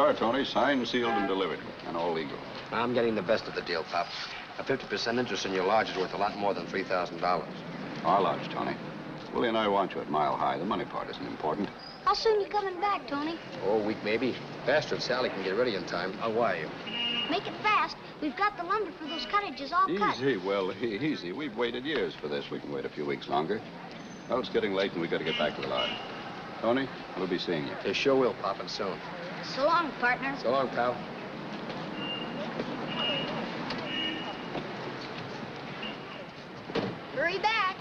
are, Tony. Signed, sealed, and delivered. And all legal. I'm getting the best of the deal, Pop. A 50% interest in your lodge is worth a lot more than $3,000. Our lodge, Tony. Willie and I want you at Mile High. The money part isn't important. How soon you coming back, Tony? Oh, a week maybe. Faster if Sally can get ready in time. I'll wire you. Make it fast. We've got the lumber for those cottages all cut. Easy, well, easy. We've waited years for this. We can wait a few weeks longer. Well, it's getting late and we've got to get back to the lodge. Tony, we'll be seeing you. They sure will, Pop, and soon. So long, partner. So long, pal. Hurry back.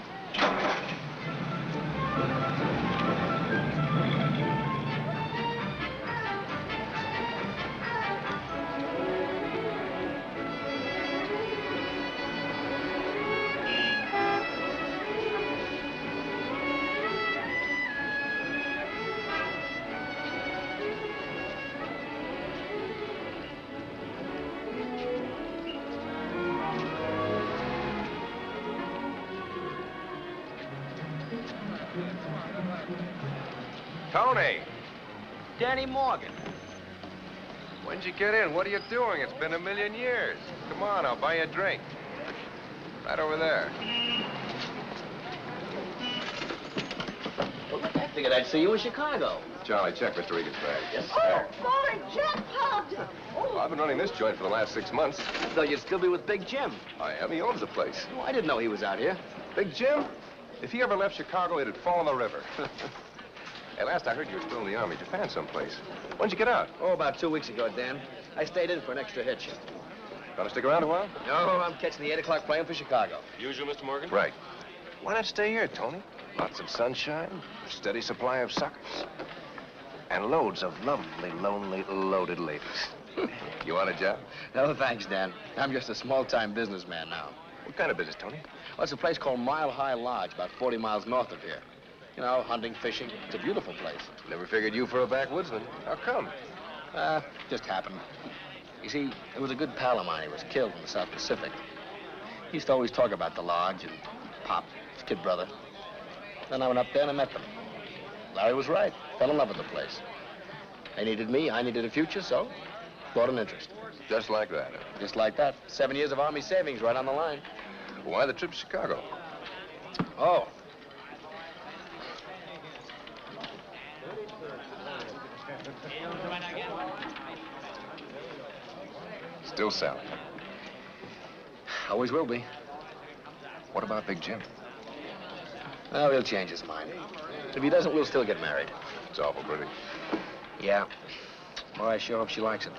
Tony! Danny Morgan. When'd you get in? What are you doing? It's been a million years. Come on, I'll buy you a drink. Right over there. Well, look, I figured I'd see you in Chicago. Charlie, check Mr. Regan's bag. Yes, sir. Boy, jackpot! Well, I've been running this joint for the last 6 months. I thought you'd still be with Big Jim. I am. He owns the place. Oh, I didn't know he was out here. Big Jim? If he ever left Chicago, it'd fall in the river. Hey, last I heard you were still in the Army, Japan someplace. When'd you get out? Oh, about 2 weeks ago, Dan. I stayed in for an extra hitch. Gonna stick around a while? No, I'm catching the 8 o'clock plane for Chicago. Usual, Mr. Morgan? Right. Why not stay here, Tony? Lots of sunshine, a steady supply of suckers, and loads of lovely, lonely, loaded ladies. You want a job? No, thanks, Dan. I'm just a small-time businessman now. What kind of business, Tony? Well, it's a place called Mile High Lodge, about 40 miles north of here. You know, hunting, fishing. It's a beautiful place. Never figured you for a backwoodsman. How come? Just happened. You see, there was a good pal of mine. He was killed in the South Pacific. He used to always talk about the lodge and Pop, his kid brother. Then I went up there and I met them. Larry was right. Fell in love with the place. They needed me. I needed a future, so bought an interest. Just like that. Just like that. 7 years of Army savings right on the line. Why the trip to Chicago? Oh. Still Sally. Always will be. What about Big Jim? Oh, he'll change his mind. If he doesn't, we'll still get married. It's awful pretty. Yeah. Well, I sure hope she likes it.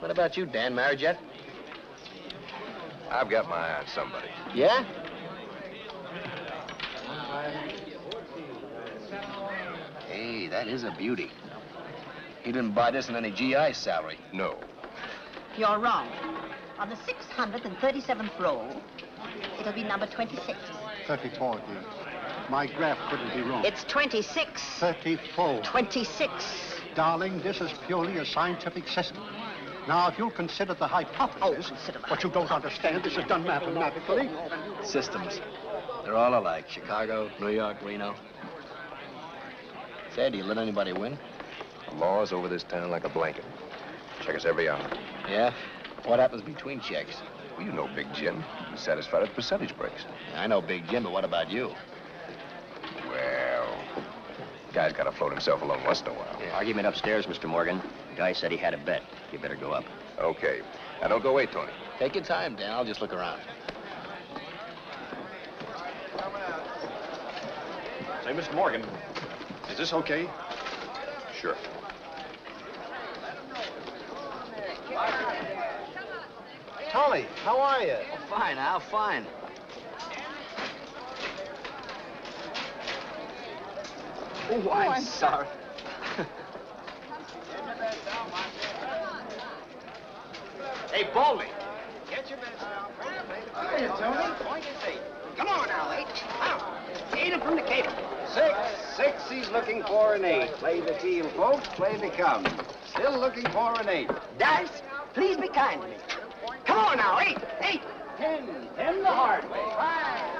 What about you, Dan? Married yet? I've got my eye on somebody. Yeah? Hey, that is a beauty. He didn't buy this in any GI salary. No. You're wrong. On the 637th roll, it'll be number 26. 34, dear. My graph couldn't be wrong. It's 26. 34. 26. Darling, this is purely a scientific system. Now, if you'll consider the hypothesis, consider the what you don't understand, this is done mathematically. Systems. They're all alike. Chicago, New York, Reno. Say, do you let anybody win? The law's over this town like a blanket. Check us every hour. Yeah? What happens between checks? Well, you know Big Jim. He's satisfied with percentage breaks. I know Big Jim, but what about you? Well, guy's got to float himself alone once in a while. Yeah. Argument upstairs, Mr. Morgan. Guy said he had a bet. You better go up. Okay. Now, don't go away, Tony. Take your time, Dan. I'll just look around. Say, Mr. Morgan, is this okay? Sure. Tony, how are you? Oh, fine, Al, fine. Oh, I'm sorry. Hey, Baldy. Get your bets now. Hiya, Tony. Point is 8. Come on now, 8. Now, 8 from the cable. 6. He's looking for an 8. Play the team, folks. Play the come. Still looking for an 8. Dice, please be kind to me. Come on now, 8. 10 the hard way. 5.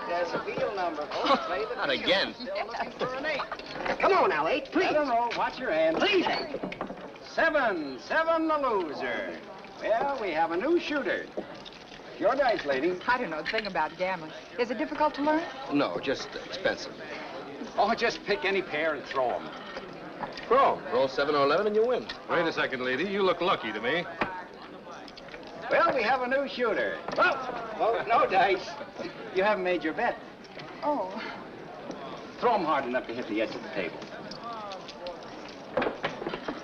There's a wheel number, folks. Play the Not field. again. Still looking for an 8. Come on now, 8, please. Let 'em roll. Watch your hand. Please, 8. 7, the loser. Well, we have a new shooter. Your dice, lady. I don't know a thing about gambling. Is it difficult to learn? No, just expensive. Oh, just pick any pair and throw them. Throw. Roll 7 or 11 and you win. Wait a second, lady. You look lucky to me. Well, we have a new shooter. Oh, no dice. You haven't made your bet. Oh. Throw them hard enough to hit the edge of the table.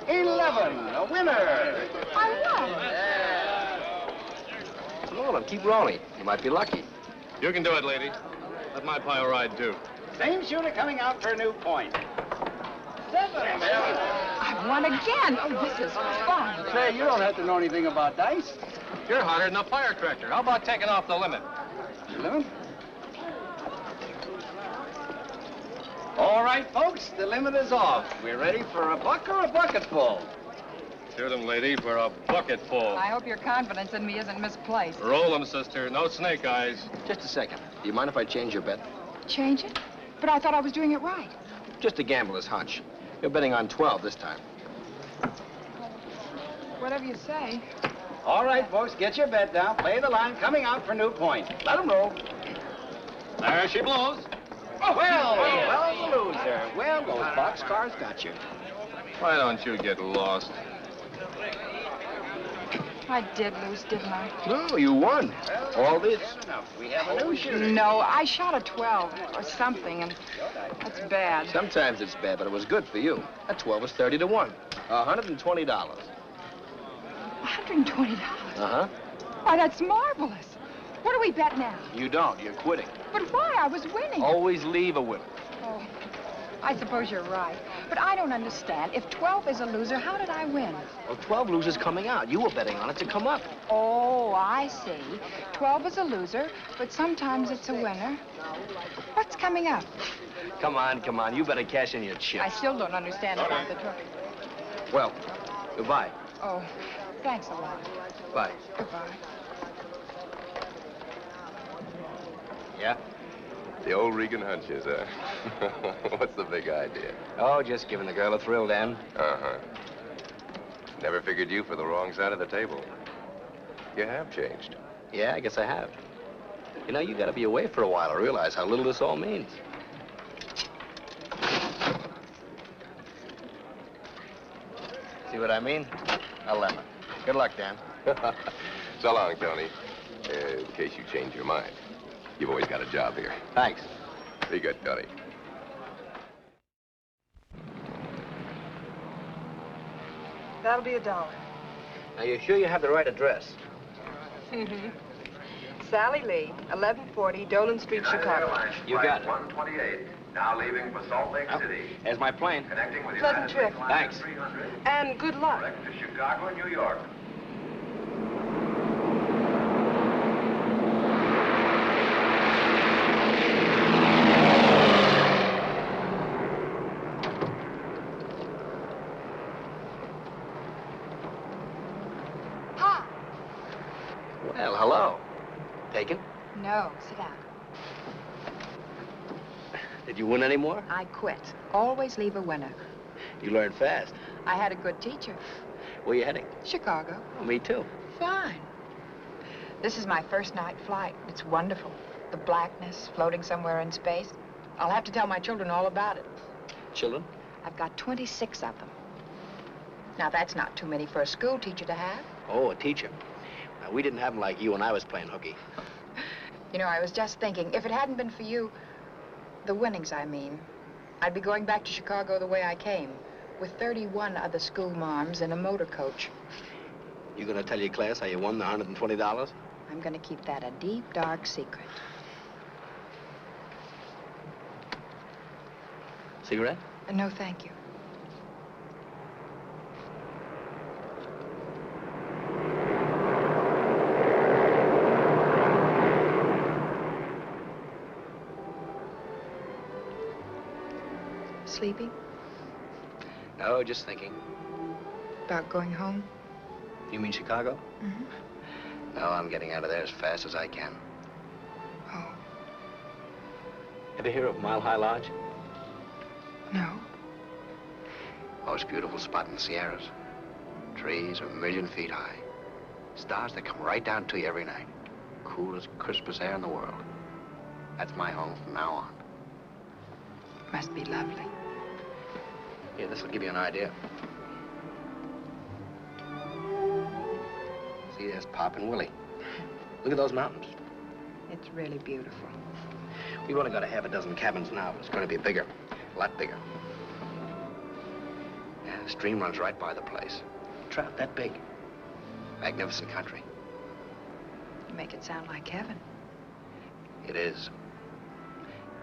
11, a winner. I Roll them. Keep rolling. You might be lucky. You can do it, lady. Let my pile ride, too. Same shooter coming out for a new point. 7. I won again. Oh, this is fun. Say, you don't have to know anything about dice. You're hotter than a firecracker. How about taking off the limit? 11. All right, folks, the limit is off. We're ready for a buck or a bucketful. Shoot 'em, lady, for a bucketful. I hope your confidence in me isn't misplaced. Roll 'em, sister. No snake eyes. Just a second. Do you mind if I change your bet? Change it? But I thought I was doing it right. Just a gambler's hunch. You're betting on 12 this time. Whatever you say. All right, folks, get your bet down. Play the line coming out for new point. Let them roll. There she blows. Oh, well, the loser. Well, those boxcars got you. Why don't you get lost? I did lose, didn't I? No, you won. All this. Bad enough. We have a new shooter. No, I shot a 12 or something, and that's bad. Sometimes it's bad, but it was good for you. That 12 was 30 to 1. $120. $120? Uh-huh. Why, that's marvelous. What do we bet now? You don't. You're quitting. But why? I was winning. Always leave a winner. Oh, I suppose you're right. But I don't understand. If 12 is a loser, how did I win? Well, 12 losers coming out. You were betting on it to come up. Oh, I see. 12 is a loser, but sometimes it's a winner. What's coming up? Come on, come on. You better cash in your chips. I still don't understand about the drug. Well, goodbye. Oh, thanks a lot. Bye. Goodbye. Yeah? The old Regan hunches, huh? What's the big idea? Oh, just giving the girl a thrill, Dan. Uh-huh. Never figured you for the wrong side of the table. You have changed. Yeah, I guess I have. You know, you gotta be away for a while to realize how little this all means. See what I mean? 11. Good luck, Dan. So long, Tony. In case you change your mind. You've always got a job here. Thanks. Be good, Tony. That'll be $1. Are you sure you have the right address? Mm-hmm. Sally Lee, 1140 Dolan Street, Chicago. You got it. 128, now leaving for Salt Lake City. There's my plane. Connecting with Pleasant trip. Thanks. 300, And good luck. direct to Chicago and New York. Hi. Well, hello. Taken? No, sit down. Did you win any more? I quit. Always leave a winner. You learned fast. I had a good teacher. Where you heading? Chicago. Oh, me too. Fine. This is my first night flight. It's wonderful. The blackness, floating somewhere in space. I'll have to tell my children all about it. Children? I've got 26 of them. Now, that's not too many for a school teacher to have. Oh, a teacher. Now, we didn't have them like you when I was playing hooky. You know, I was just thinking, if it hadn't been for you, the winnings, I mean, I'd be going back to Chicago the way I came, with 31 other school marms in a motor coach. You gonna tell your class how you won the $120? I'm gonna keep that a deep, dark secret. Cigarette? No, thank you. Sleepy? No, just thinking. About going home? You mean Chicago? Mm-hmm. No, I'm getting out of there as fast as I can. Oh, Ever hear of Mile High Lodge? no. Most beautiful spot in the Sierras. Trees a million feet high. Stars that come right down to you every night. Cool as crispest air in the world. That's my home from now on. Must be lovely. Here, this will give you an idea. See, there's Pop and Willie. Look at those mountains. It's really beautiful. We've only got a half a dozen cabins now, but it's going to be bigger. A lot bigger. Yeah, the stream runs right by the place. Trout that big. Magnificent country. You make it sound like heaven. It is.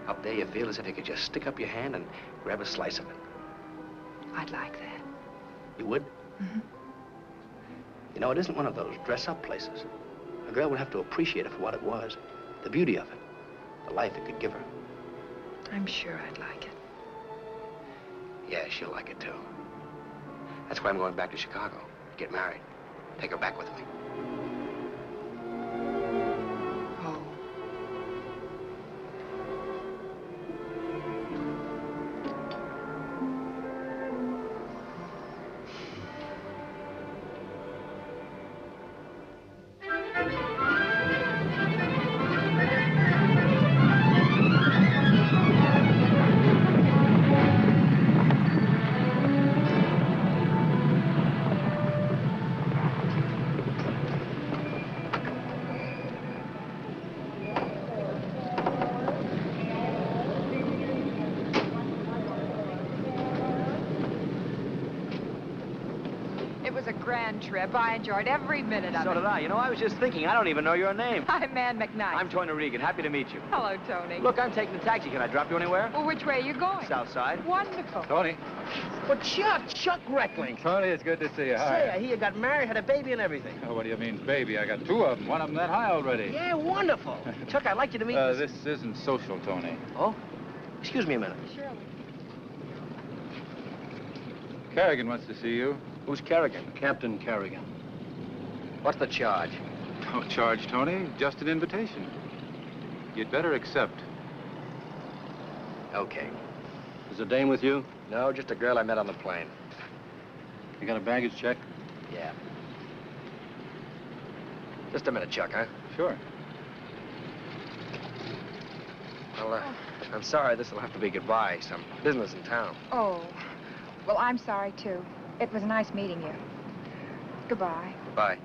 Up there, you feel as if you could just stick up your hand and grab a slice of it. I'd like that. You would? Mm-hmm. You know, it isn't one of those dress-up places. A girl would have to appreciate it for what it was. The beauty of it. The life it could give her. I'm sure I'd like it. Yeah, she'll like it, too. That's why I'm going back to Chicago. To get married. Take her back with me. Oh. Trip. I enjoyed every minute of it. So did I. You know, I was just thinking, I don't even know your name. I'm Ann McKnight. I'm Tony Regan. Happy to meet you. Hello, Tony. Look, I'm taking a taxi. Can I drop you anywhere? Well, which way are you going? South side. Wonderful. Tony. Well, Chuck Reckling. Tony, it's good to see you. Hi. Say, I hear you got married, had a baby and everything. Oh, what do you mean, baby? I got two of them. One of them that high already. Yeah, wonderful. Chuck, I'd like you to meet... This isn't social, Tony. Oh? Excuse me a minute. Surely. Kerrigan wants to see you. Who's Kerrigan? Captain Kerrigan. What's the charge? No charge, Tony. Just an invitation. You'd better accept. Okay. Is a dame with you? No, just a girl I met on the plane. You got a baggage check? Yeah. Just a minute, Chuck, huh? Sure. Well, I'm sorry this will have to be goodbye. Some business in town. Oh. Well, I'm sorry, too. It was nice meeting you. Goodbye. Goodbye.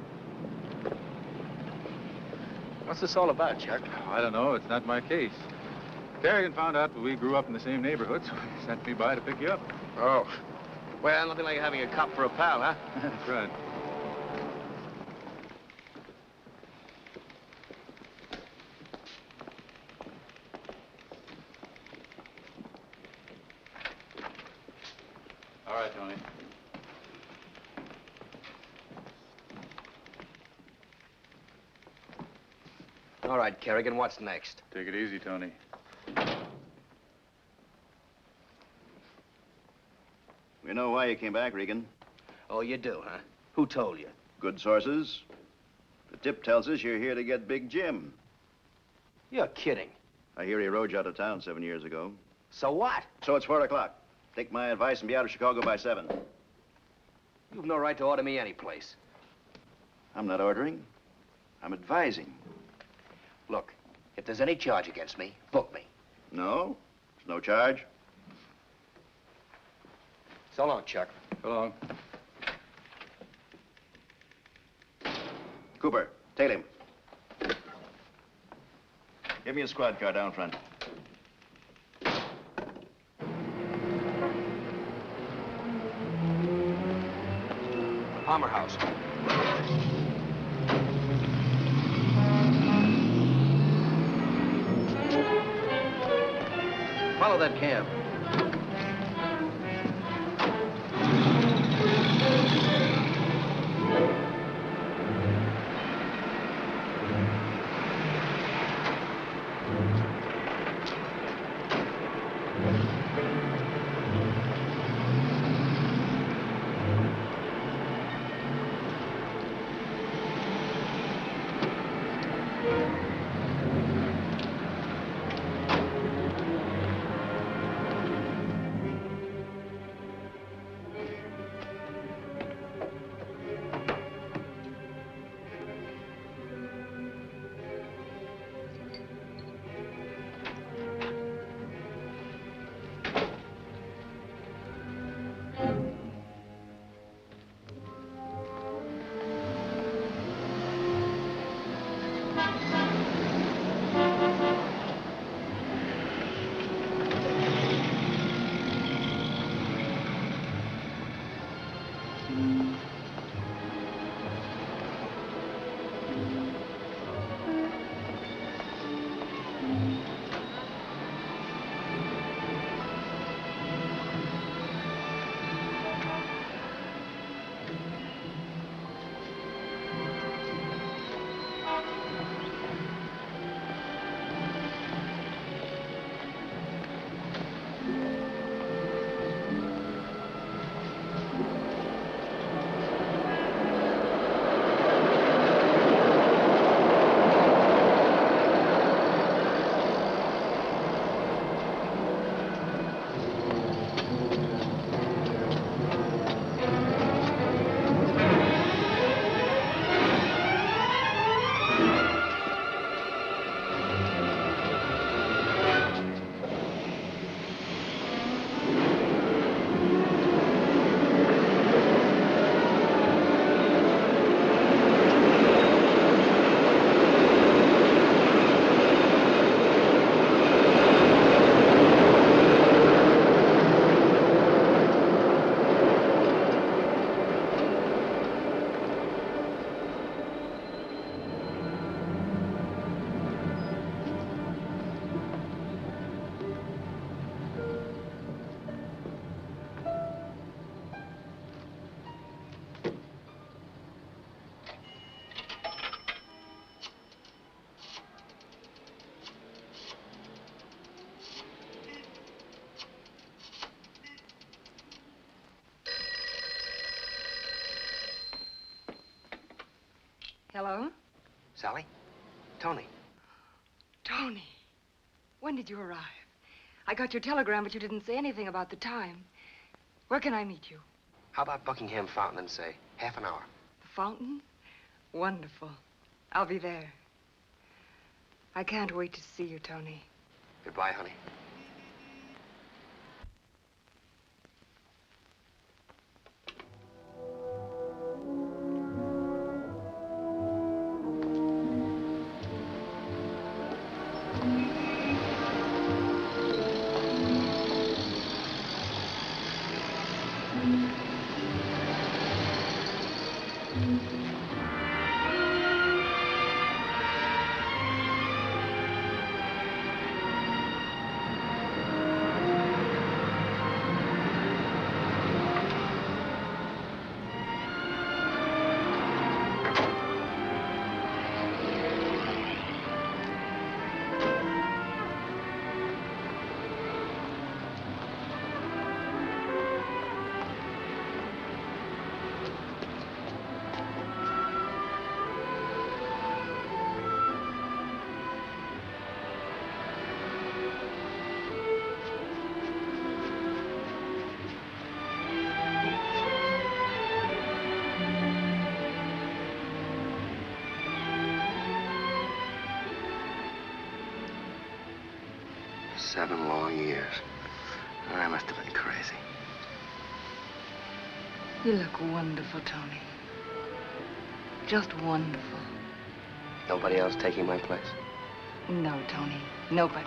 What's this all about, Chuck? I don't know. It's not my case. Kerrigan found out that we grew up in the same neighborhood, so he sent me by to pick you up. Oh. Well, nothing like having a cop for a pal, huh? That's right. All right, Tony. All right, Kerrigan, what's next? Take it easy, Tony. We know why you came back, Regan. Oh, you do, huh? Who told you? Good sources. The tip tells us you're here to get Big Jim. You're kidding. I hear he rode you out of town 7 years ago. So what? So it's 4 o'clock. Take my advice and be out of Chicago by 7. You've no right to order me any place. I'm not ordering. I'm advising. Look, if there's any charge against me, book me. No, there's no charge. So long, Chuck. So long. Cooper, tail him. Give me a squad car down front. Palmer House. Follow that cab. Hello? Sally? Tony. Tony, when did you arrive? I got your telegram, but you didn't say anything about the time. Where can I meet you? How about Buckingham Fountain in, say, half an hour? The fountain? Wonderful. I'll be there. I can't wait to see you, Tony. Goodbye, honey. Seven long years. I must have been crazy. You look wonderful, Tony. Just wonderful. Nobody else taking my place? No, Tony. Nobody.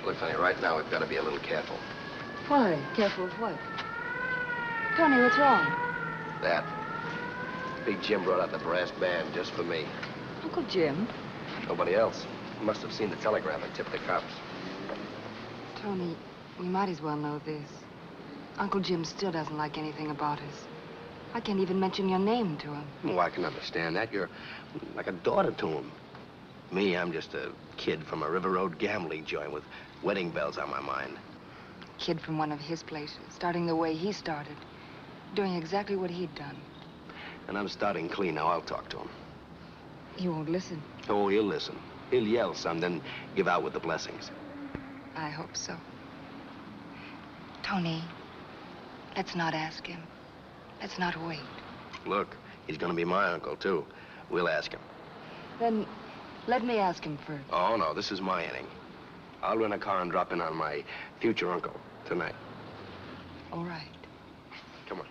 Look, honey, right now we've got to be a little careful. Why? Careful of what? Tony, what's wrong? That. Big Jim brought out the brass band just for me. Uncle Jim? Nobody else. He must have seen the telegram and tipped the cops. Tony, we might as well know this. Uncle Jim still doesn't like anything about us. I can't even mention your name to him. Oh, I can understand that. You're like a daughter to him. Me, I'm just a kid from a River Road gambling joint with wedding bells on my mind. Kid from one of his places, starting the way he started, doing exactly what he'd done. And I'm starting clean now. I'll talk to him. He won't listen. Oh, he'll listen. He'll yell some, then give out with the blessings. I hope so. Tony, let's not ask him. Let's not wait. Look, he's gonna be my uncle, too. We'll ask him. Then let me ask him first. Oh, no, this is my inning. I'll rent a car and drop in on my future uncle tonight. All right. Come on.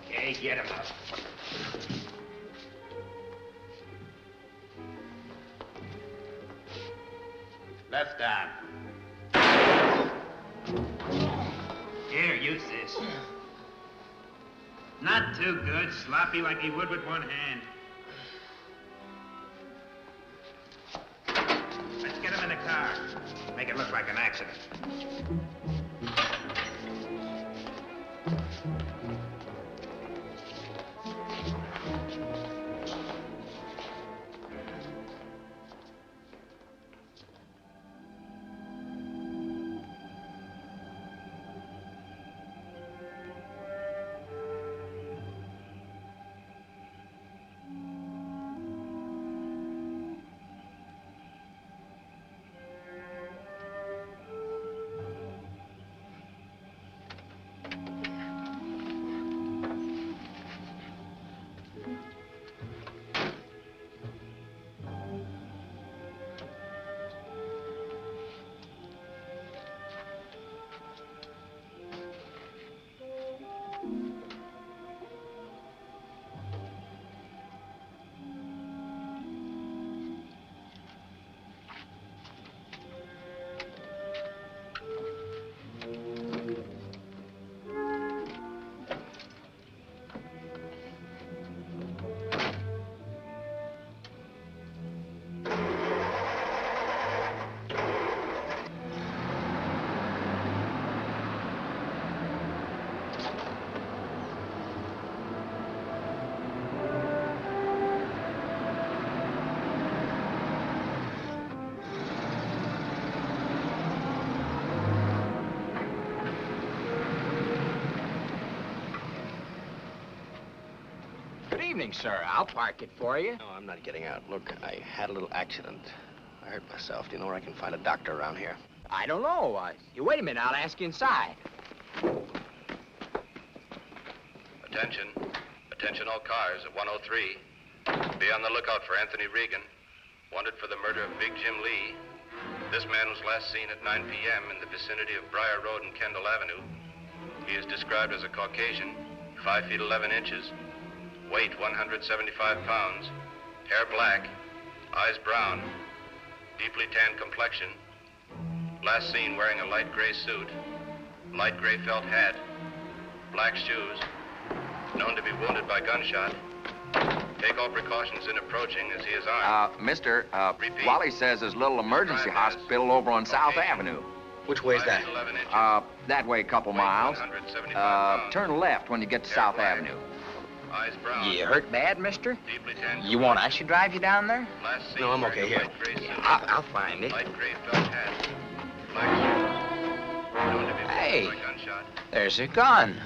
Okay, get him up. Left arm. Here, use this. Not too good. Sloppy like he would with one hand. Let's get him in the car. Make it look like an accident. Good evening, sir. I'll park it for you. No, I'm not getting out. Look, I had a little accident. I hurt myself. Do you know where I can find a doctor around here? I don't know. You wait a minute. I'll ask you inside. Attention. Attention all cars at 103. Be on the lookout for Anthony Regan, wanted for the murder of Big Jim Lee. This man was last seen at 9 p.m. in the vicinity of Briar Road and Kendall Avenue. He is described as a Caucasian, 5 feet 11 inches, weight 175 pounds, hair black, eyes brown, deeply tanned complexion. Last seen wearing a light gray suit, light gray felt hat, black shoes, known to be wounded by gunshot. Take all precautions in approaching as he is armed. Mister, Wally says there's a little emergency hospital over on South Avenue. Which way's that? That way a couple miles. Turn left when you get to South Avenue. Eyes brown. You hurt bad, mister? You want I should drive you down there? No, I'm okay here. Yeah, I'll find it. Light gray felt hat, black shoes, known to be wounded Hey, by gunshot. there's a gun.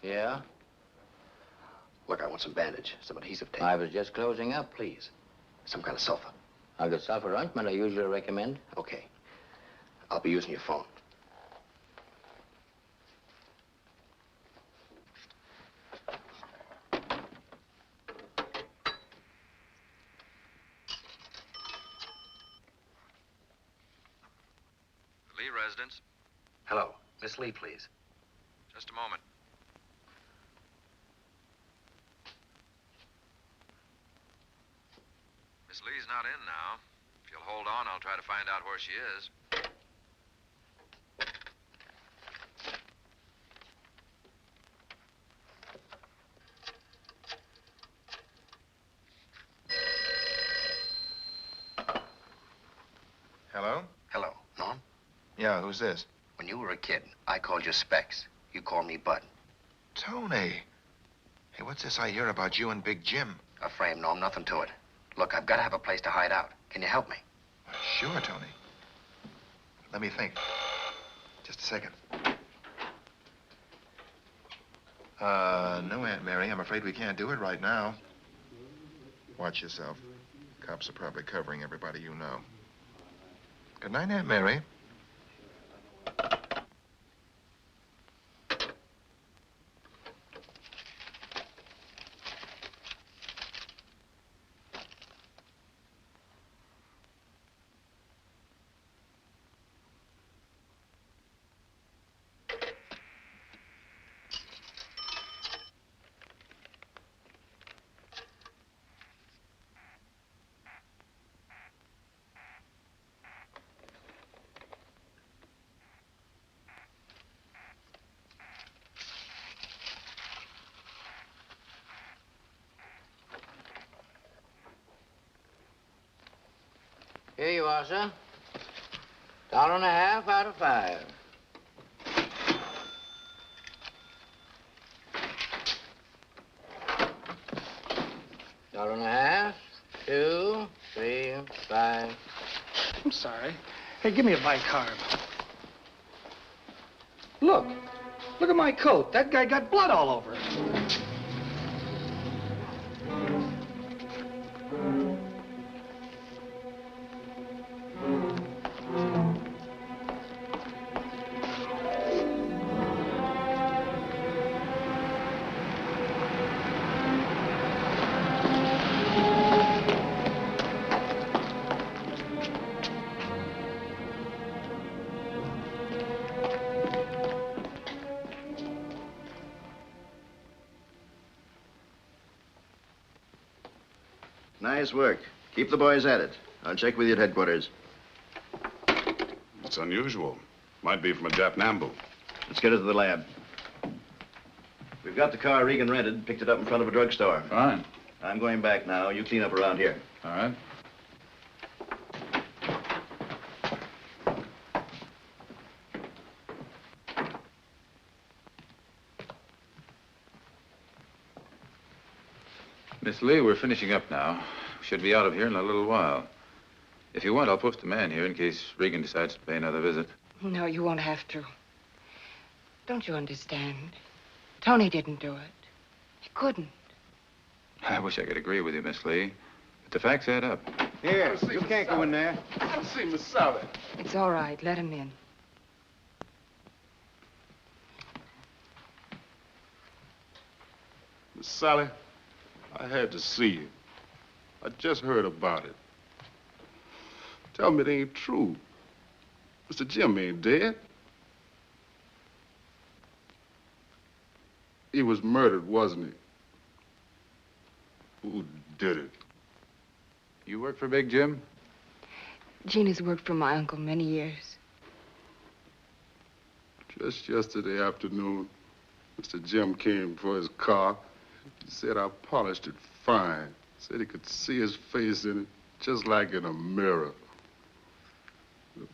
Yeah? Look, I want some bandage, some adhesive tape. I was just closing up. Please. Some kind of sulfur. I've got sulfur ointment I usually recommend. Okay. I'll be using your phone. Lee, residence. Hello. Miss Lee, please. Just a moment. Miss Lee's not in now. If you'll hold on, I'll try to find out where she is. Hello? Hello. Norm? Yeah, who's this? When you were a kid, I called you Specs. You called me Bud. Tony. Hey, what's this I hear about you and Big Jim? A frame, Norm. Nothing to it. Look, I've got to have a place to hide out. Can you help me? Sure, Tony. Let me think. Just a second. No, Aunt Mary. I'm afraid we can't do it right now. Watch yourself. Cops are probably covering everybody you know. Good night, Aunt Mary. Here you are, sir. $1.50 out of 5. $1.50, 2, 3, 5. I'm sorry. Hey, give me a bicarb. Look. Look at my coat. That guy got blood all over it. Nice work. Keep the boys at it. I'll check with you at headquarters. It's unusual. Might be from a Jap Nambu. Let's get it to the lab. We've got the car Regan rented, picked it up in front of a drugstore. Fine. I'm going back now. You clean up around here. All right. Miss Lee, we're finishing up now. We should be out of here in a little while. If you want, I'll post a man here in case Regan decides to pay another visit. No, you won't have to. Don't you understand? Tony didn't do it. He couldn't. I wish I could agree with you, Miss Lee, but the facts add up. Here, you can't go in there. I've seen Miss Sally. It's all right. Let him in. Miss Sally, I had to see you. I just heard about it. Tell me it ain't true. Mr. Jim ain't dead. He was murdered, wasn't he? Who did it? You work for Big Jim? Gene has worked for my uncle many years. Just yesterday afternoon, Mr. Jim came for his car. He said I polished it fine. Said he could see his face in it, just like in a mirror. The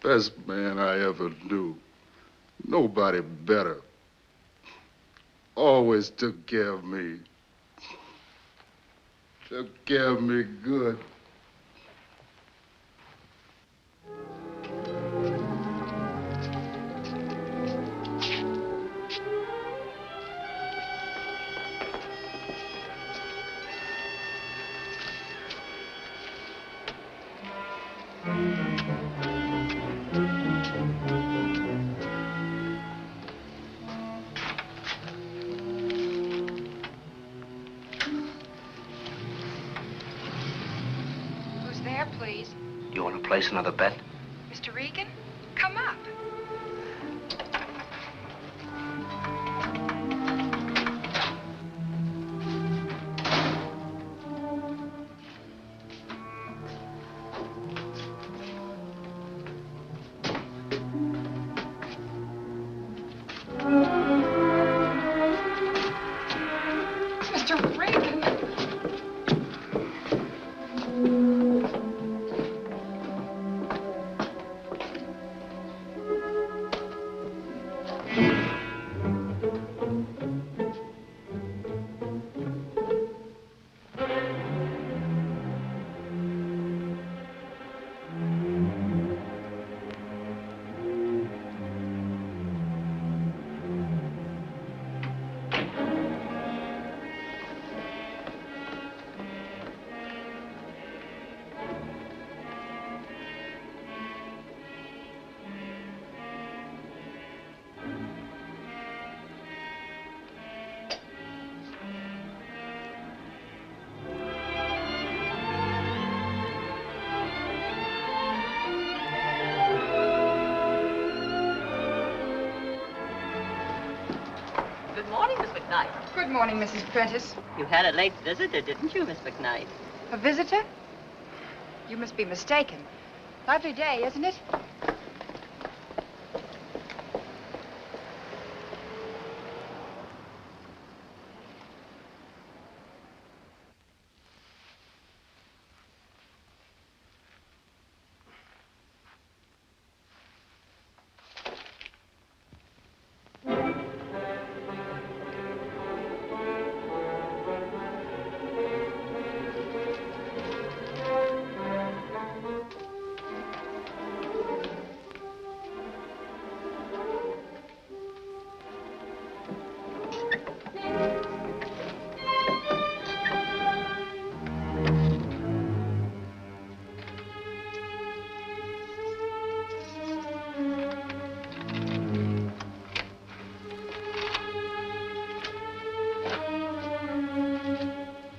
best man I ever knew. Nobody better. Always took care of me. Took care of me good. Who's there, please? You want to place another bet? Mr. Regan? Come up. Mr. Reagan. Good morning, Miss McKnight. Good morning, Mrs. Prentice. You had a late visitor, didn't you, Miss McKnight? A visitor? You must be mistaken. Lovely day, isn't it?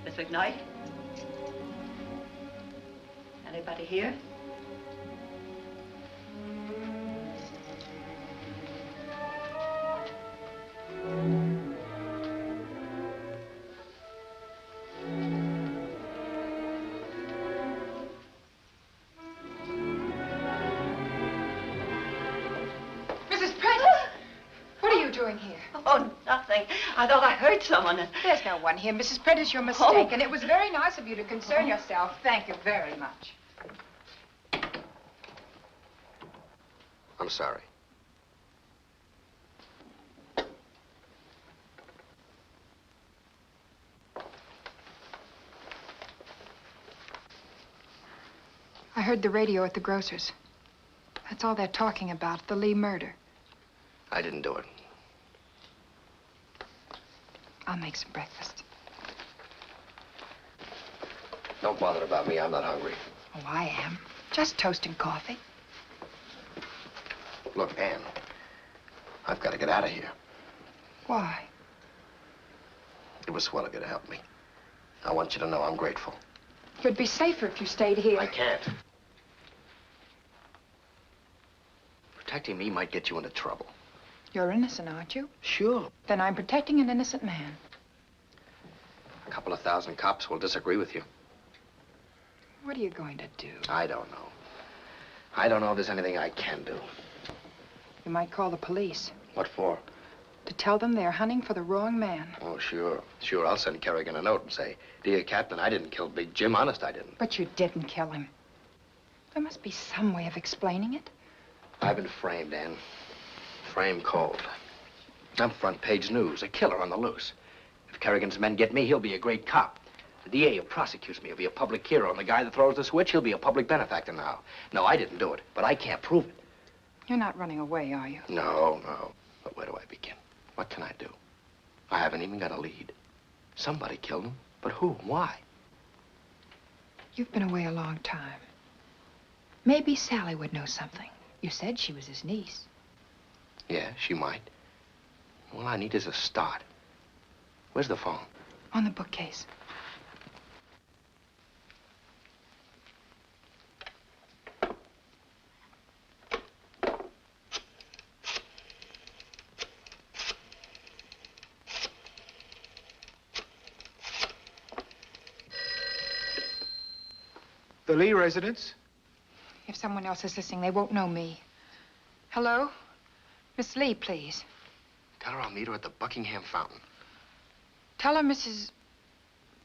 Miss McKnight? Anybody here? Mrs. Prentice! What are you doing here? Oh, nothing. I thought I heard someone. There's no one here, Mrs. Prentice. You're mistaken. It was very nice of you to concern yourself. Thank you very much. I'm sorry. I heard the radio at the grocer's. That's all they're talking about, the Lee murder. I didn't do it. I'll make some breakfast. Don't bother about me. I'm not hungry. Oh, I am. Just toast and coffee. Look, Ann, I've got to get out of here. Why? It was swell of you to help me. I want you to know I'm grateful. You'd be safer if you stayed here. I can't. Protecting me might get you into trouble. You're innocent, aren't you? Sure. Then I'm protecting an innocent man. A couple of thousand cops will disagree with you. What are you going to do? I don't know. I don't know if there's anything I can do. You might call the police What for? to tell them they're hunting for the wrong man. Oh, sure. Sure, I'll send Kerrigan a note and say, "Dear Captain, I didn't kill Big Jim. Honest, I didn't." But you didn't kill him. There must be some way of explaining it. I've been framed, Ann. Framed cold. I'm front page news, a killer on the loose. If Kerrigan's men get me, he'll be a great cop. The DA who prosecutes me will be a public hero, and the guy that throws the switch, he'll be a public benefactor now. No, I didn't do it, but I can't prove it. You're not running away, are you? No, no. But where do I begin? What can I do? I haven't even got a lead. Somebody killed him, but who? Why? You've been away a long time. Maybe Sally would know something. You said she was his niece. Yeah, she might. All I need is a start. Where's the phone? On the bookcase. The Lee residence? If someone else is listening, they won't know me. Hello? Miss Lee, please. Tell her I'll meet her at the Buckingham Fountain. Tell her Mrs.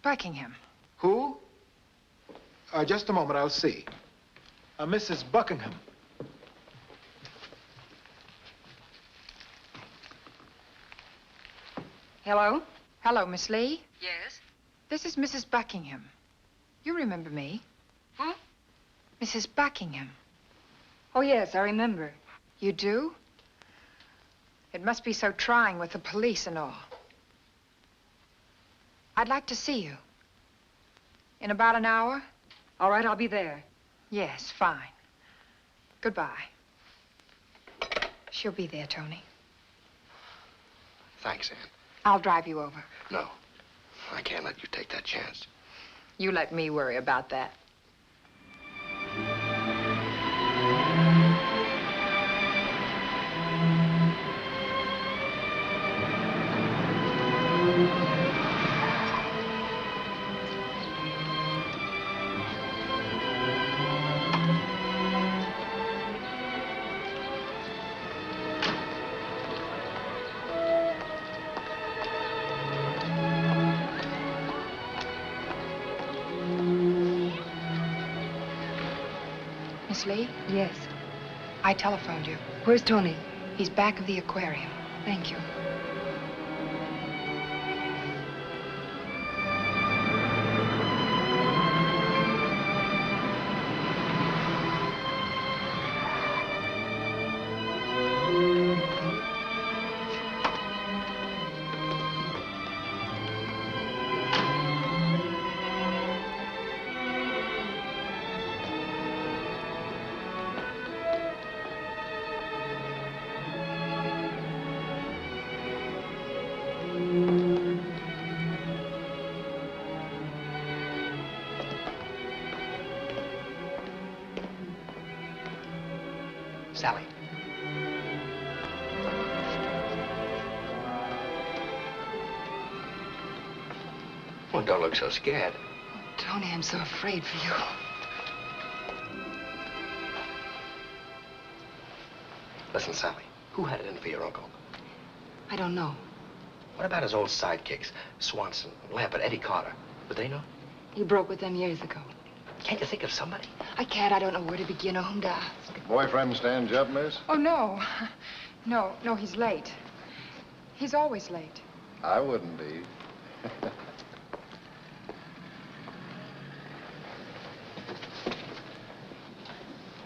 Buckingham. Who? Just a moment, I'll see. Mrs. Buckingham. Hello? Hello, Miss Lee? Yes? This is Mrs. Buckingham. You remember me? Who? Mrs. Buckingham. Oh, yes, I remember. You do? It must be so trying with the police and all. I'd like to see you. In about an hour? All right, I'll be there. Yes, fine. Goodbye. She'll be there, Tony. Thanks, Ann. I'll drive you over. No, I can't let you take that chance. You let me worry about that. Miss Lee? Yes. I telephoned you. Where's Tony? He's back of the aquarium. Thank you. Sally. Well, don't look so scared. Tony, I'm so afraid for you. Listen, Sally, who had it in for your uncle? I don't know. What about his old sidekicks? Swanson, Lampert, Eddie Carter. Would they know? He broke with them years ago. Can't you think of somebody? I can't. I don't know where to begin or whom to ask. Boyfriend stand you up, miss? Oh, no. No, he's late. He's always late. I wouldn't be.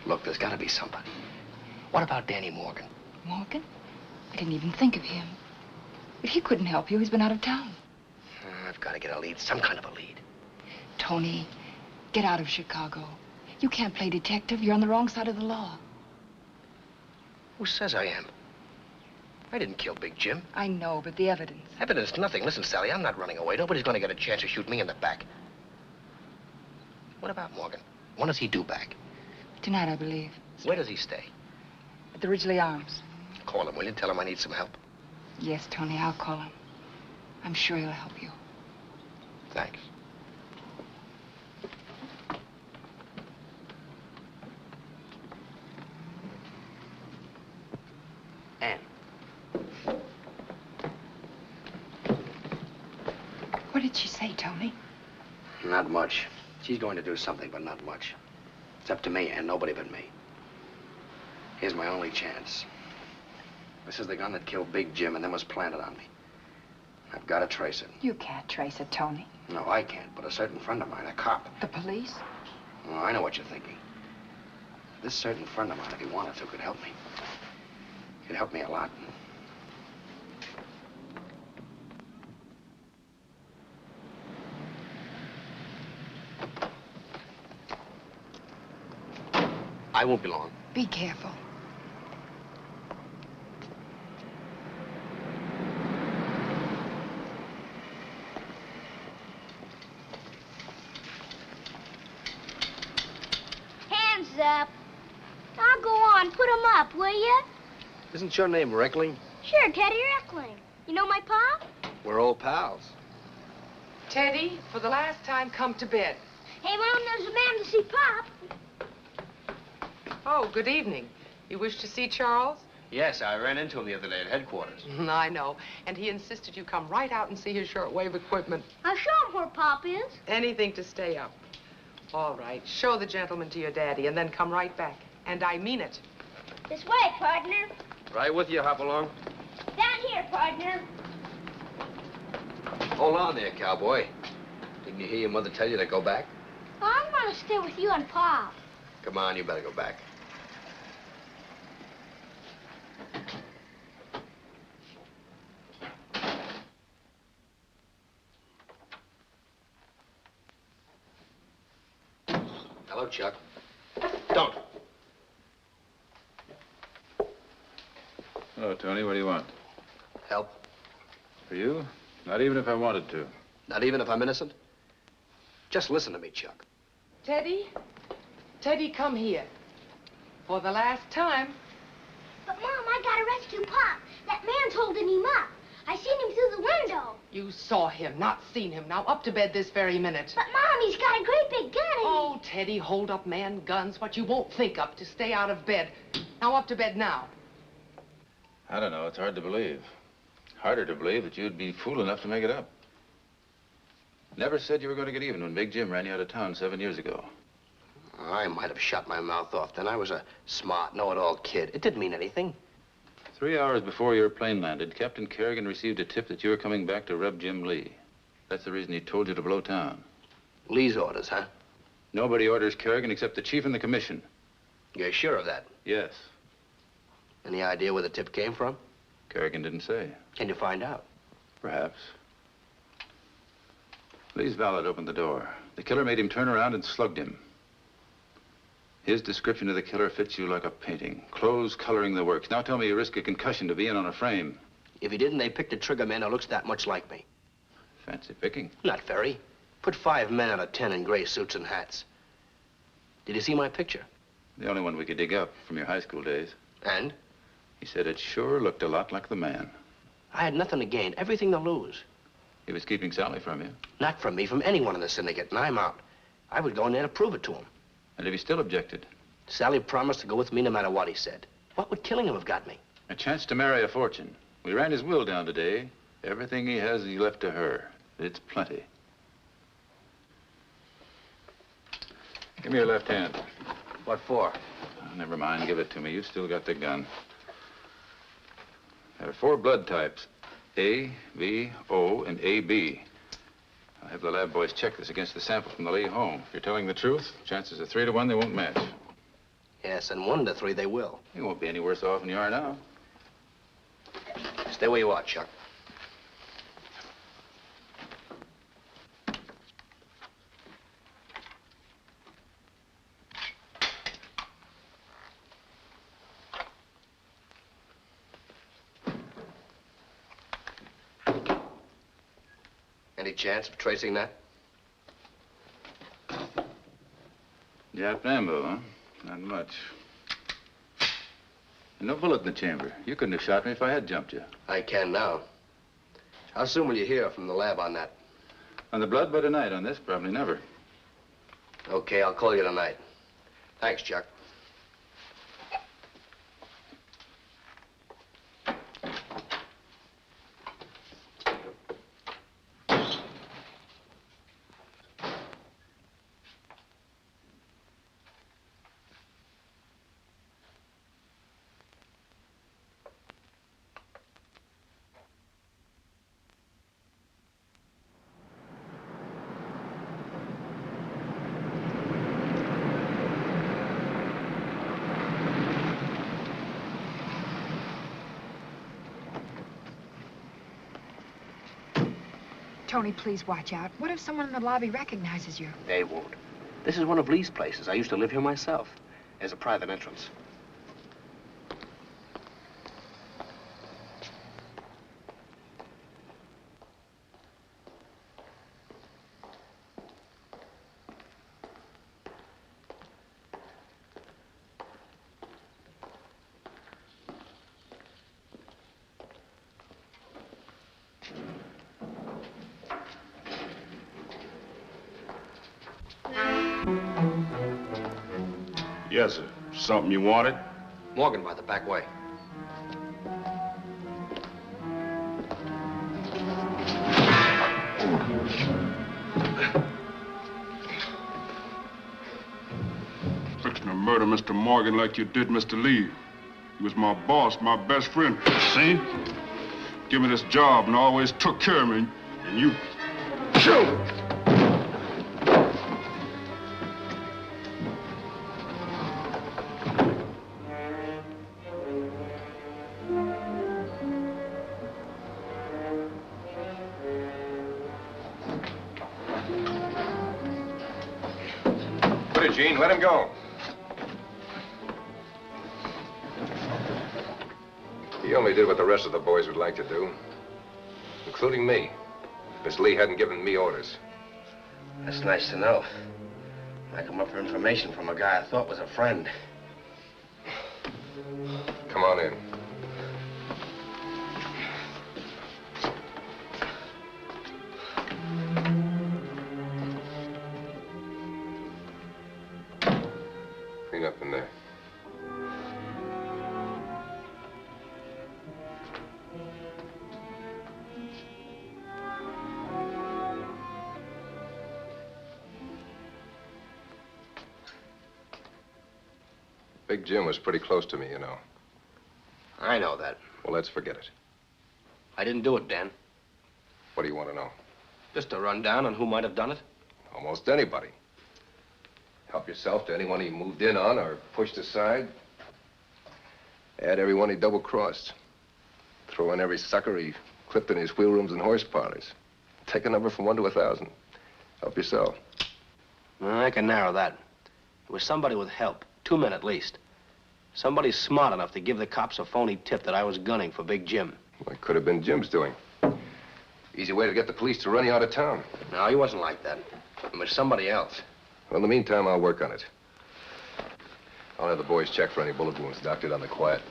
Look, there's got to be somebody. What about Danny Morgan? Morgan? I didn't even think of him. But he couldn't help you. He's been out of town. I've got to get a lead, some kind of a lead. Tony, get out of Chicago. You can't play detective. You're on the wrong side of the law. Who says I am? I didn't kill Big Jim. I know, but the evidence. Evidence, nothing. Listen, Sally, I'm not running away. Nobody's going to get a chance to shoot me in the back. What about Morgan? When does he due back? Tonight, I believe. Where does he stay? At the Ridgely Arms. Call him, will you? Tell him I need some help. Yes, Tony, I'll call him. I'm sure he'll help you. Thanks. Ann. What did she say, Tony? Not much. She's going to do something, but not much. It's up to me and nobody but me. Here's my only chance. This is the gun that killed Big Jim and then was planted on me. I've got to trace it. You can't trace it, Tony. No, I can't, but a certain friend of mine, a cop. The police? Oh, I know what you're thinking. This certain friend of mine, if he wanted to, could help me. He'd help me a lot. I won't be long. Be careful. Hands up. Now go on, put 'em up, will you? Isn't your name Reckling? Sure, Teddy Reckling. You know my pa? We're old pals. Teddy, for the last time, come to bed. Hey, Mom, there's a man to see Pop. Oh, good evening. You wish to see Charles? Yes, I ran into him the other day at headquarters. I know. And he insisted you come right out and see his shortwave equipment. I'll show him where Pop is. Anything to stay up. All right. Show the gentleman to your daddy and then come right back. And I mean it. This way, partner. Right with you, Hopalong. Down here, partner. Hold on there, cowboy. Didn't you hear your mother tell you to go back? I want to stay with you and Pop. Come on, you better go back. Hello, Chuck. Don't. Hello, Tony. What do you want? Help? For you? Not even if I wanted to. Not even if I'm innocent? Just listen to me, Chuck. Teddy? Teddy, come here. For the last time. But, Mom, I gotta rescue Pop. That man's holding him up. I seen him through the window. You saw him, not seen him. Now up to bed this very minute. But, Mom, he's got a great big gun in Oh, Teddy, hold up, man, guns, what you won't think up to stay out of bed. Now up to bed now. I don't know. It's hard to believe. Harder to believe that you'd be fool enough to make it up. Never said you were going to get even when Big Jim ran you out of town 7 years ago. I might have shut my mouth off then. I was a smart, know-it-all kid. It didn't mean anything. 3 hours before your plane landed, Captain Kerrigan received a tip that you were coming back to rub Jim Lee. That's the reason he told you to blow town. Lee's orders, huh? Nobody orders Kerrigan except the chief and the commission. You're sure of that? Yes. Any idea where the tip came from? Kerrigan didn't say. Can you find out? Perhaps. Lee's valet opened the door. The killer made him turn around and slugged him. His description of the killer fits you like a painting. Clothes coloring the works. Now tell me you risk a concussion to be in on a frame. If he didn't, they picked a trigger man who looks that much like me. Fancy picking. Not very. Put 5 men out of 10 in gray suits and hats. Did you see my picture? The only one we could dig up from your high school days. And? He said it sure looked a lot like the man. I had nothing to gain, everything to lose. He was keeping Sally from you. Not from me, from anyone in the syndicate, and I'm out. I was going there to prove it to him. And if he still objected? Sally promised to go with me no matter what he said. What would killing him have got me? A chance to marry a fortune. We ran his will down today. Everything he has, he left to her. It's plenty. Give me your left hand. What for? Oh, never mind. Give it to me. You still got the gun. There are 4 blood types. A, B, O, and AB. I'll have the lab boys check this against the sample from the Lee home. If you're telling the truth, chances are 3 to 1 they won't match. Yes, and 1 to 3 they will. You won't be any worse off than you are now. Stay where you are, Chuck. Any chance of tracing that? Jap ammo, huh? Not much. And no bullet in the chamber. You couldn't have shot me if I had jumped you. I can now. How soon will you hear from the lab on that? On the blood by tonight. On this, probably never. Okay, I'll call you tonight. Thanks, Chuck. Tony, please watch out. What if someone in the lobby recognizes you? They won't. This is one of Lee's places. I used to live here myself. There's a private entrance. Yes, sir. Something you wanted? Morgan by the back way. Fixing to murder Mr. Morgan like you did Mr. Lee. He was my boss, my best friend. See? Give me this job and always took care of me. And you... Shoot! Put it, Gene. Let him go. He only did what the rest of the boys would like to do, including me. Miss Lee hadn't given me orders. That's nice to know. I come up for information from a guy I thought was a friend. Come on in. Clean up in there. Big Jim was pretty close to me, you know. I know that. Well, let's forget it. I didn't do it, Dan. What do you want to know? Just a rundown on who might have done it. Almost anybody. Help yourself to anyone he moved in on or pushed aside. Add everyone he double-crossed. Throw in every sucker he clipped in his wheel rooms and horse parlors. Take a number from 1 to 1,000. Help yourself. I can narrow that. It was somebody with help. 2 men at least. Somebody smart enough to give the cops a phony tip that I was gunning for Big Jim. Well, it could have been Jim's doing. Easy way to get the police to run you out of town. No, he wasn't like that. It was somebody else. Well, in the meantime, I'll work on it. I'll have the boys check for any bullet wounds doctored on the quiet.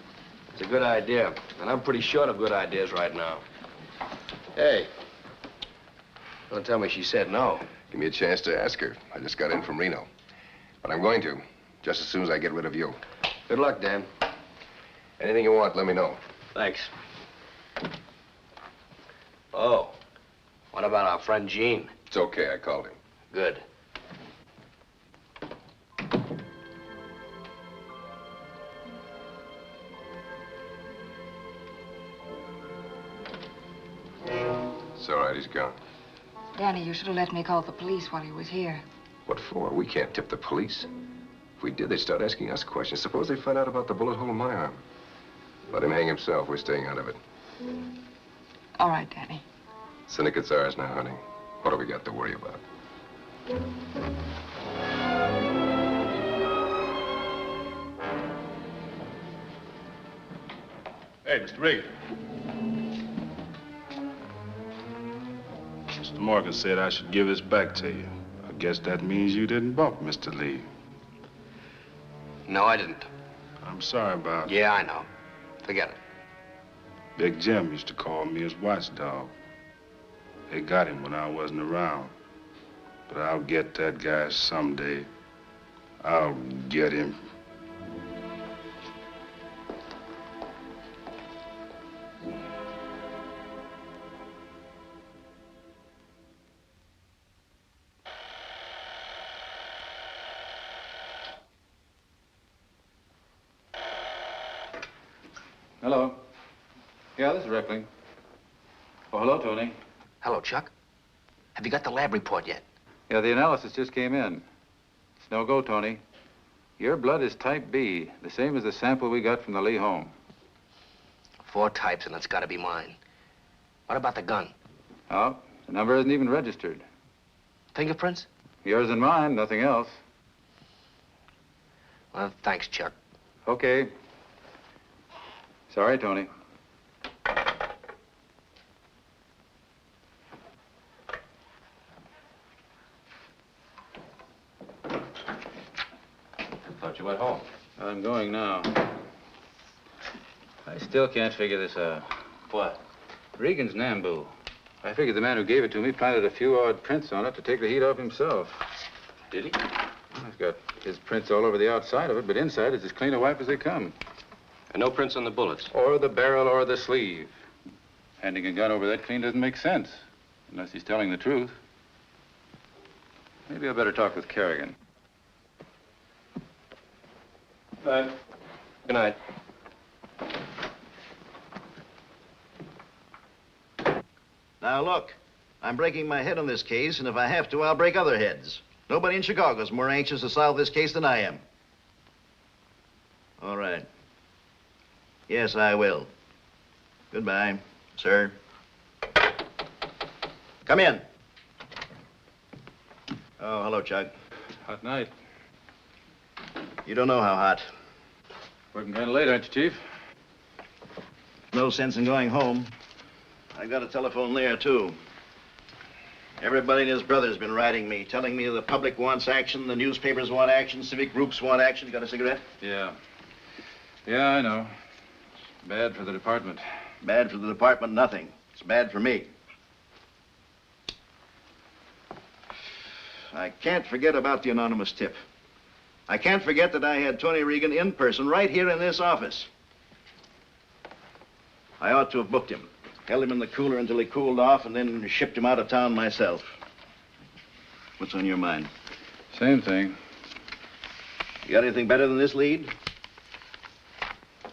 It's a good idea, and I'm pretty short of good ideas right now. Hey, don't tell me she said no. Give me a chance to ask her. I just got in from Reno. But I'm going to, just as soon as I get rid of you. Good luck, Dan. Anything you want, let me know. Thanks. Oh, what about our friend Gene? It's okay, I called him. Good. It's all right, he's gone. Danny, you should have let me call the police while he was here. What for? We can't tip the police. If we did, they'd start asking us questions. Suppose they find out about the bullet hole in my arm. Let him hang himself. We're staying out of it. All right, Danny. Syndicate's ours now, honey. What do we got to worry about? Hey, Mr. Regan. Mr. Morgan said I should give this back to you. I guess that means you didn't bump Mr. Lee. No, I didn't. I'm sorry about it. Yeah, I know. Forget it. Big Jim used to call me his watchdog. They got him when I wasn't around. But I'll get that guy someday. I'll get him. Hello. Yeah, this is Reckling. Oh, hello, Tony. Hello, Chuck. Have you got the lab report yet? Yeah, the analysis just came in. It's no go, Tony. Your blood is type B, the same as the sample we got from the Lee home. 4 types, and it's got to be mine. What about the gun? Oh, the number isn't even registered. Fingerprints? Yours and mine, nothing else. Well, thanks, Chuck. Okay. Sorry, Tony. Thought you went home. I'm going now. I still can't figure this out. What? Regan's Nambu. I figured the man who gave it to me planted a few odd prints on it to take the heat off himself. Did he? It's got his prints all over the outside of it, but inside it's as clean a wipe as they come. And no prints on the bullets. Or the barrel or the sleeve. Handing a gun over that clean doesn't make sense, unless he's telling the truth. Maybe I better talk with Kerrigan. Good night. Now, look, I'm breaking my head on this case, and if I have to, I'll break other heads. Nobody in Chicago is more anxious to solve this case than I am. All right. Yes, I will. Goodbye, sir. Come in. Oh, hello, Chuck. Hot night. You don't know how hot. Working kind of late, aren't you, Chief? No sense in going home. I got a telephone there, too. Everybody and his brother's been writing me, telling me the public wants action, the newspapers want action, civic groups want action. You got a cigarette? Yeah. Yeah, I know. It's bad for the department. Bad for the department, nothing. It's bad for me. I can't forget about the anonymous tip. I can't forget that I had Tony Regan in person right here in this office. I ought to have booked him. Held him in the cooler until he cooled off and then shipped him out of town myself. What's on your mind? Same thing. You got anything better than this lead?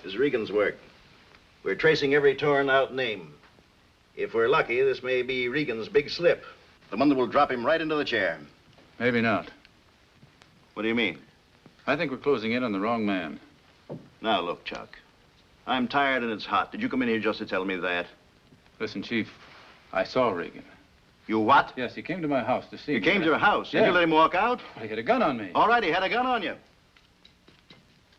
This is Regan's work. We're tracing every torn out name. If we're lucky, this may be Regan's big slip. The one that will drop him right into the chair. Maybe not. What do you mean? I think we're closing in on the wrong man. Now, look, Chuck. I'm tired and it's hot. Did you come in here just to tell me that? Listen, Chief, I saw Regan. You what? Yes, he came to my house to see me. You came to your house? Yeah. Did you let him walk out? Well, he had a gun on me. All right, he had a gun on you.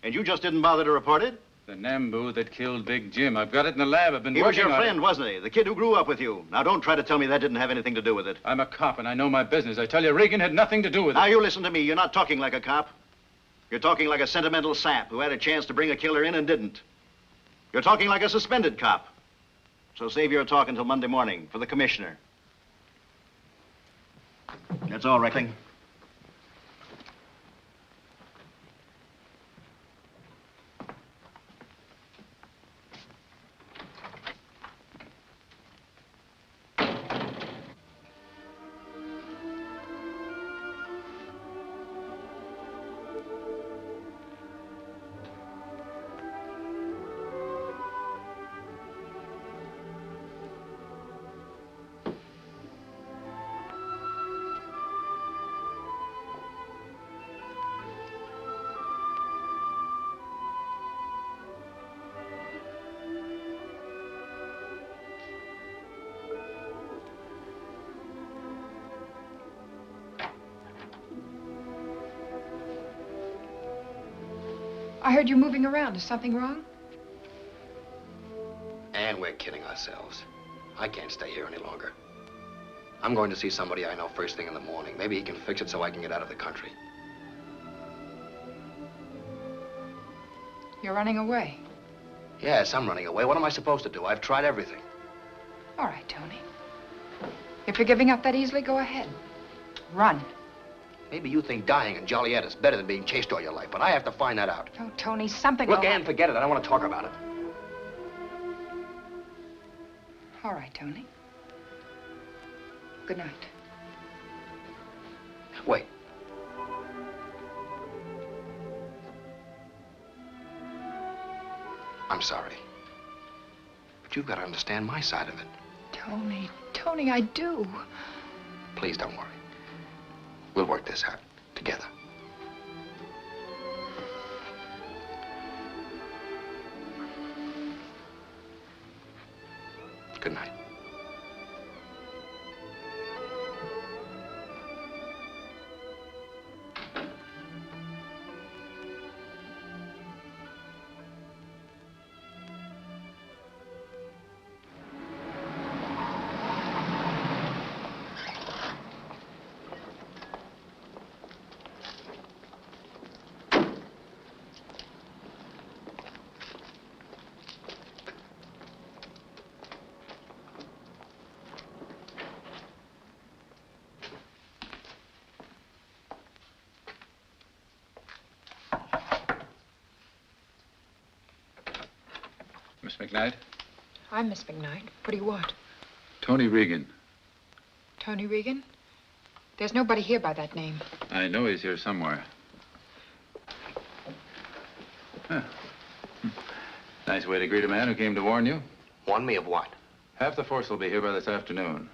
And you just didn't bother to report it? The Nambu that killed Big Jim. I've got it in the lab. I've been working on it. He was your friend, wasn't he? The kid who grew up with you. Now, don't try to tell me that didn't have anything to do with it. I'm a cop, and I know my business. I tell you, Regan had nothing to do with it. Now, you listen to me. You're not talking like a cop. You're talking like a sentimental sap who had a chance to bring a killer in and didn't. You're talking like a suspended cop. So save your talk until Monday morning for the commissioner. That's all, Reckling. I heard you moving around. Is something wrong? And we're kidding ourselves. I can't stay here any longer. I'm going to see somebody I know first thing in the morning. Maybe he can fix it so I can get out of the country. You're running away. Yes, I'm running away. What am I supposed to do? I've tried everything. All right, Tony. If you're giving up that easily, go ahead. Run. Maybe you think dying in Joliet is better than being chased all your life, but I have to find that out. Oh, Tony, something Look, will Ann, forget it. I don't want to talk about it. All right, Tony. Good night. Wait. I'm sorry. But you've got to understand my side of it. Tony, I do. Please don't worry. We'll work this out together. Good night. Miss McKnight? I'm Miss McKnight. What do you want? Tony Regan. Tony Regan? There's nobody here by that name. I know he's here somewhere. Huh. Nice way to greet a man who came to warn you. Warn me of what? Half the force will be here by this afternoon.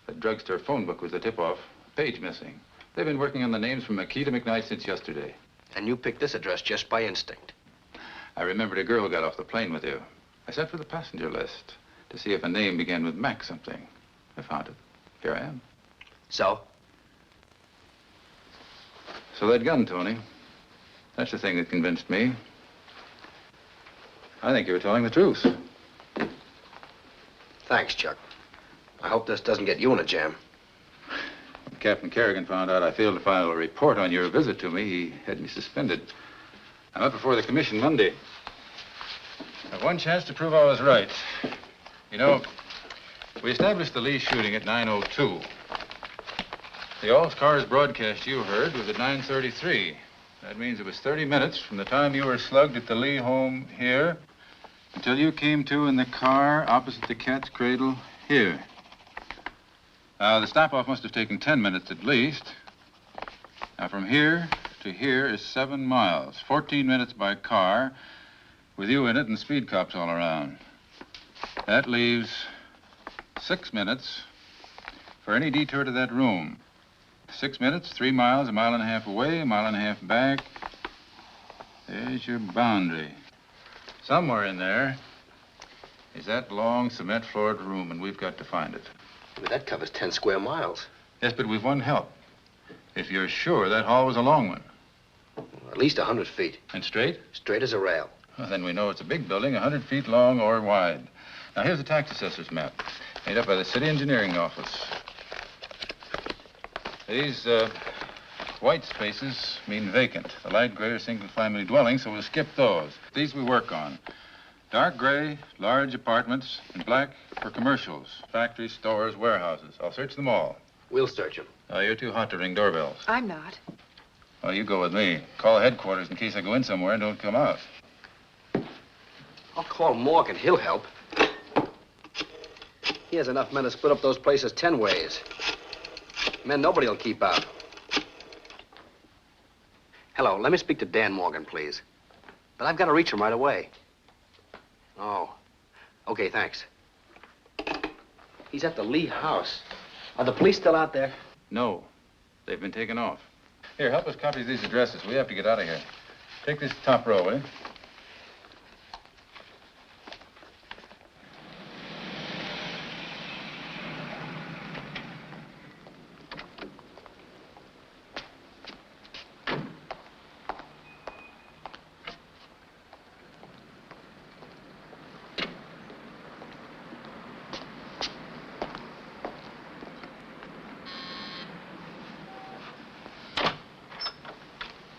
The drugstore phone book was the tip-off. Page missing. They've been working on the names from McKee to McKnight since yesterday. And you picked this address just by instinct. I remembered a girl got off the plane with you. I sent for the passenger list to see if a name began with Mac something. I found it. Here I am. So? So that gun, Tony. That's the thing that convinced me. I think you were telling the truth. Thanks, Chuck. I hope this doesn't get you in a jam. When Captain Kerrigan found out I failed to file a report on your visit to me, he had me suspended. I'm up before the commission Monday. I have one chance to prove I was right. You know, we established the Lee shooting at 9:02. The all-cars broadcast you heard was at 9:33. That means it was 30 minutes from the time you were slugged at the Lee home here until you came to in the car opposite the Cat's Cradle here. Now, the stop-off must have taken 10 minutes at least. Now, from here to here is 7 miles, 14 minutes by car, with you in it and speed cops all around. That leaves 6 minutes for any detour to that room. 6 minutes, 3 miles, 1.5 miles away, 1.5 miles back. There's your boundary. Somewhere in there is that long cement-floored room, and we've got to find it. But that covers 10 square miles. Yes, but we've one help. If you're sure that hall was a long one. At least 100 feet. And straight? Straight as a rail. Well, then we know it's a big building, 100 feet long or wide. Now, here's the tax assessor's map, made up by the city engineering office. These white spaces mean vacant. The light gray are single-family dwellings, so we'll skip those. These we work on. Dark gray, large apartments, and black for commercials, factories, stores, warehouses. I'll search them all. We'll search them. Oh, you're too hot to ring doorbells. I'm not. Well, you go with me. Call headquarters in case I go in somewhere and don't come out. I'll call Morgan. He'll help. He has enough men to split up those places 10 ways. Men nobody will keep out. Hello, let me speak to Dan Morgan, please. But I've got to reach him right away. Oh. Okay, thanks. He's at the Lee house. Are the police still out there? No. They've been taken off. Here, help us copy these addresses. We have to get out of here. Take this top row, will you?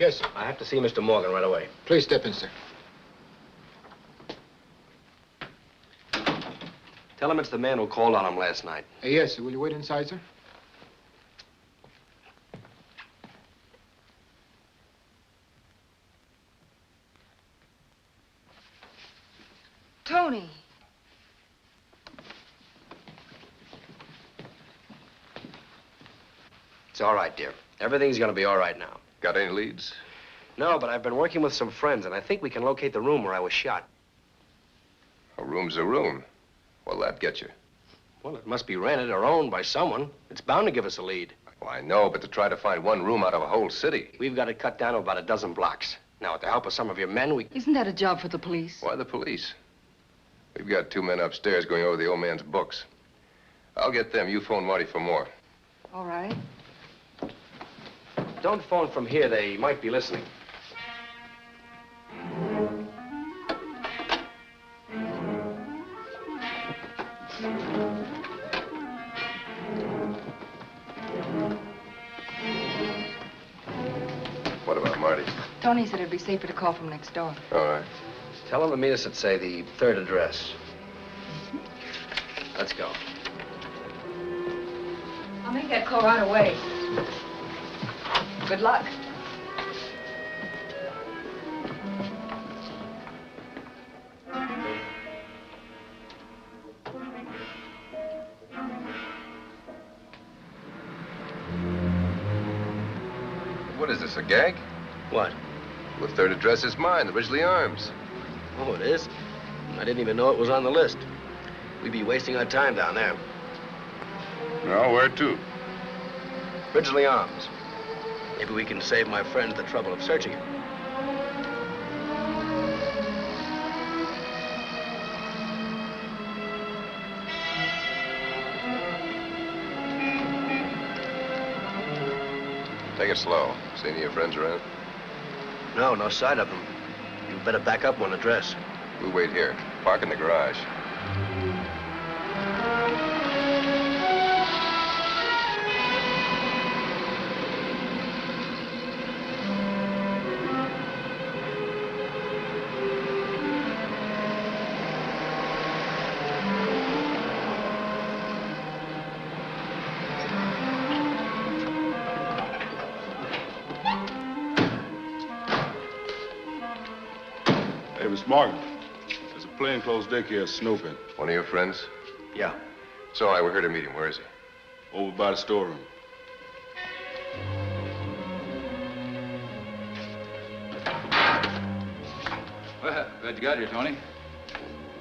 Yes, sir. I have to see Mr. Morgan right away. Please step in, sir. Tell him it's the man who called on him last night. Yes, sir. Will you wait inside, sir? Tony. It's all right, dear. Everything's gonna be all right now. Got any leads? No, but I've been working with some friends, and I think we can locate the room where I was shot. A room's a room. What'll that get you? Well, it must be rented or owned by someone. It's bound to give us a lead. Well, I know, but to try to find one room out of a whole city. We've got it cut down to about a dozen blocks. Now, with the help of some of your men, we... Isn't that a job for the police? Why the police? We've got 2 men upstairs going over the old man's books. I'll get them. You phone Marty for more. All right. Don't phone from here. They might be listening. What about Marty? Tony said it'd be safer to call from next door. All right. Tell them to meet us at, say, the 3rd address. Let's go. I'll make that call right away. Good luck. What is this, a gag? What? The third address is mine, the Ridgely Arms. Oh, it is? I didn't even know it was on the list. We'd be wasting our time down there. No, where to? Ridgely Arms. Maybe we can save my friends the trouble of searching it. Take it slow. See any of your friends around? No, no sight of them. You better back up one address. We'll wait here. Park in the garage. Hey, Miss Morgan. There's a plainclothes daycare snooping. One of your friends? Yeah. It's all right, we're here to meet him. Where is he? Over by the storeroom. Well, glad you got here, Tony.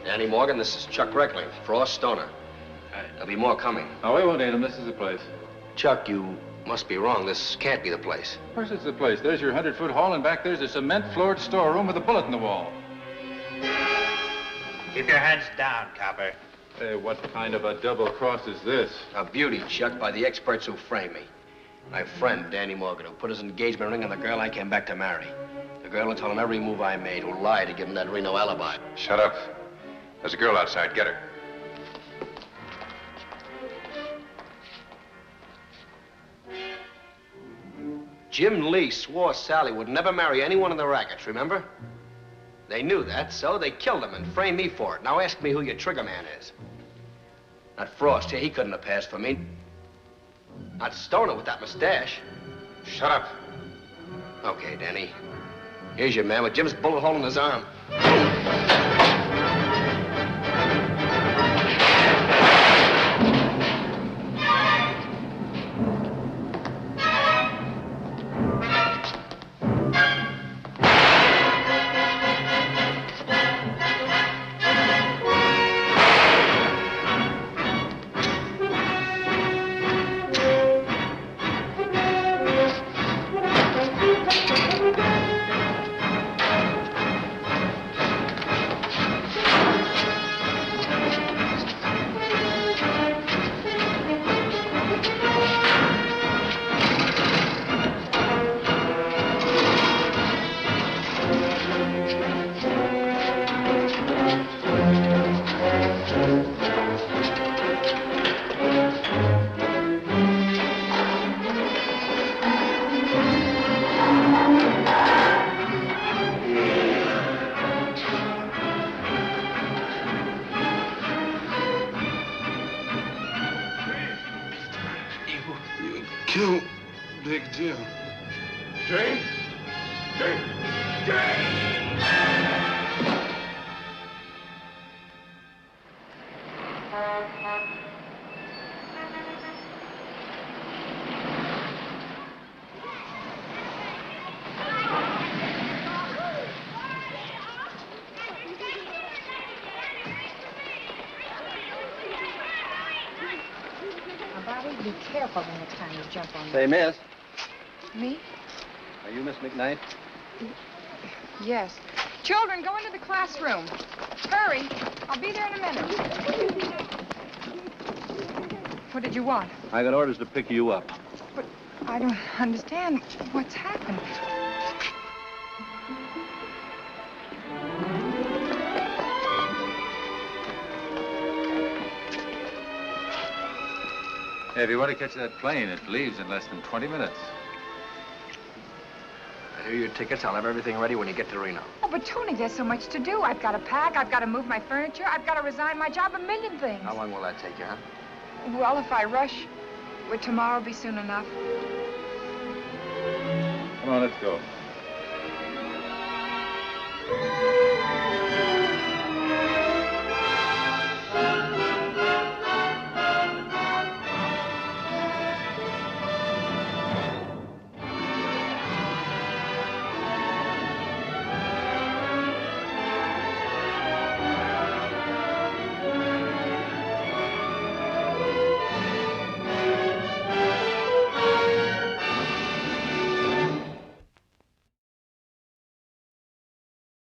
Danny Morgan, this is Chuck Reckling, Frost Stoner. There'll be more coming. Oh, we won't need him. This is the place. Chuck, you must be wrong. This can't be the place. Of course it's the place. There's your 100-foot hall, and back there's a cement-floored storeroom with a bullet in the wall. Keep your heads down, copper. Hey, what kind of a double cross is this? A beauty, Chuck, by the experts who framed me. My friend, Danny Morgan, who put his engagement ring on the girl I came back to marry. The girl who told him every move I made, who lied to give him that Reno alibi. Shut up. There's a girl outside. Get her. Jim Lee swore Sally would never marry anyone in the rackets, remember? They knew that, so they killed him and framed me for it. Now ask me who your trigger man is. Not Frost. Yeah, he couldn't have passed for me. Not Stoner with that mustache. Shut up. Okay, Danny. Here's your man with Jim's bullet hole in his arm. Kill Big Jim. Jane? Jane? Be careful the next time you jump on Say, miss, me. are you Miss McKnight? Yes. Children, go into the classroom. Hurry. I'll be there in a minute. What did you want? I got orders to pick you up. But I don't understand what's happened. Hey, if you want to catch that plane, it leaves in less than 20 minutes. I hear your tickets. I'll have everything ready when you get to Reno. Oh, but Tony, there's so much to do. I've got to pack. I've got to move my furniture. I've got to resign my job. A million things. How long will that take you, huh? Well, if I rush, would tomorrow be soon enough? Come on, let's go.